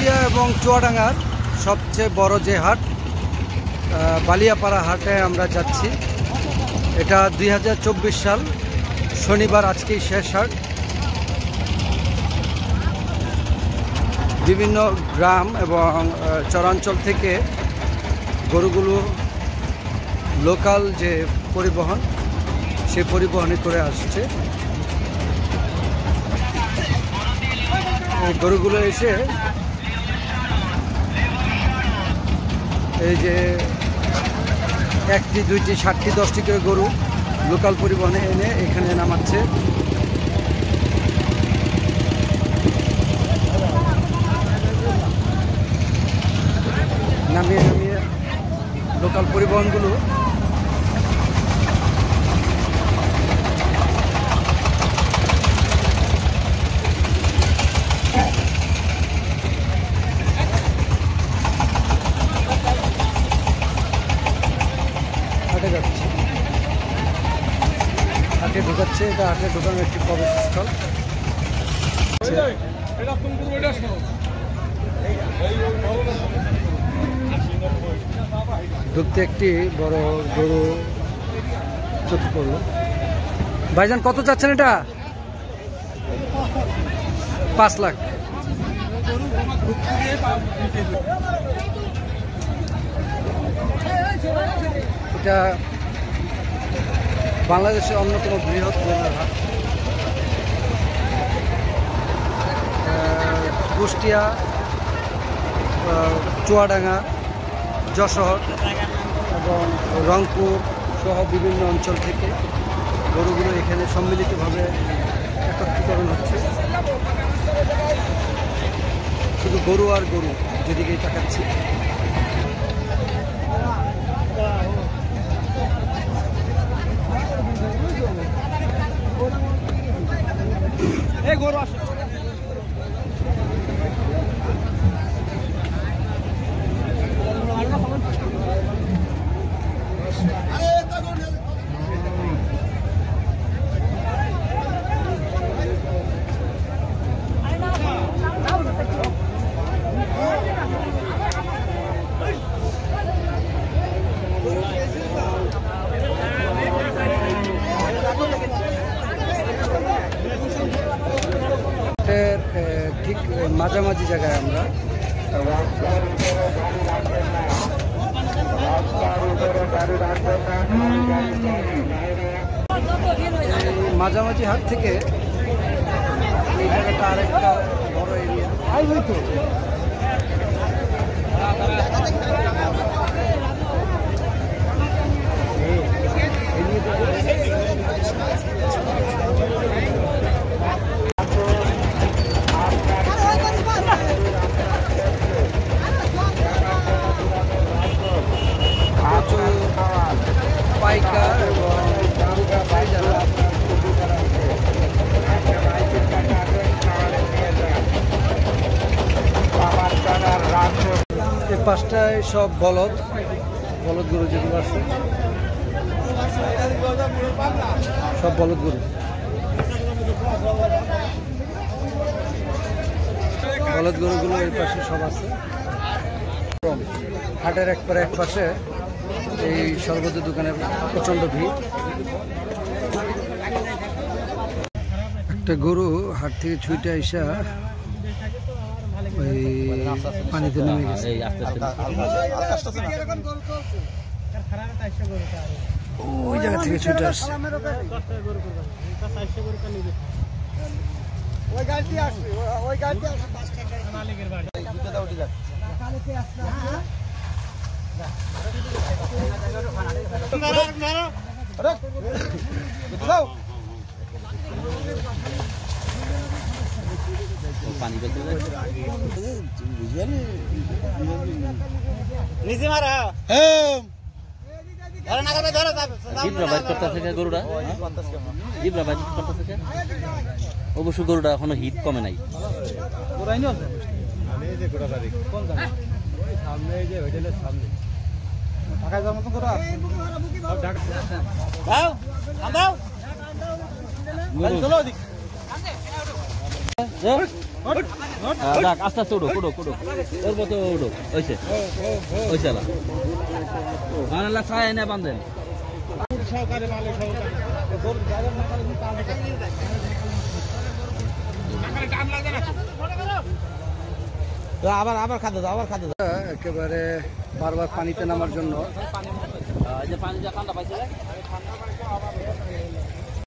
কুষ্টিয়া এবং চুয়াডাঙ্গার সবচেয়ে বড় যে হাট বালিয়াপাড়া হাটে আমরা যাচ্ছি। এটা 2024 সাল, শনিবার, আজকেই শেষ হাট। বিভিন্ন গ্রাম এবং চরাঞ্চল থেকে গরুগুলো লোকাল যে পরিবহন, সেই পরিবহনে করে আসছে। এই গরুগুলো এসে এই যে 1টি 2টি 7টি 10টি করে গরু লোকাল পরিবহনে এনে এখানে নামাচ্ছে। নামিয়ে নামিয়ে লোকাল পরিবহনগুলো হাটে যাচ্ছে, হাটে ঢুকাচ্ছে। এটা হাটে ঢুকানোর একটি প্রবেশস্থল। ঢুকতে একটি বড় গরু চোখে পড়লো। ভাইজান কত চাচ্ছেন এটা? 5 লাখ। এটা বাংলাদেশের অন্যতম বৃহৎ গরুর হাট। কুষ্টিয়া, চুয়াডাঙ্গা, যশোর এবং রংপুর সহ বিভিন্ন অঞ্চল থেকে গরুগুলো এখানে সম্মিলিতভাবে একত্রীকরণ হচ্ছে। শুধু গরু আর গরু, যেদিকেই তাকাচ্ছি। ঠিক মাঝামাঝি জায়গায় আমরা। মাঝামাঝি হাট থেকে এই জায়গাটা আরেকটা বড় এরিয়া। পাইকার এবং যারা এই পাশটায় সব বলদ গরু যেগুলো আছে, সব বলদ গরু। বলদ গরুগুলো এই পাশে সব আছে। হাটের এক পাশে এই সর্বদা দোকানের প্রচন্ড ভিড়। একটা গরু হাট থেকে ছুটে আইসা ওই পানিতে নেমে গেছে। ওই জায়গা থেকে ছুটে আসছে। অবশ্য গরুটা এখনো হিট কমে নাই। দেখ আস্তে আস্তে উঠো উঠো উঠো ওর মতো উঠো ওইসে ওইসে বাংলা ছায় না বান্ধেন আবার আবার খাদ্য দাও আবার খাদ্য দাও একেবারে বারবার পানিতে নামার জন্য এই যে পানি যা ঠান্ডা পাইছে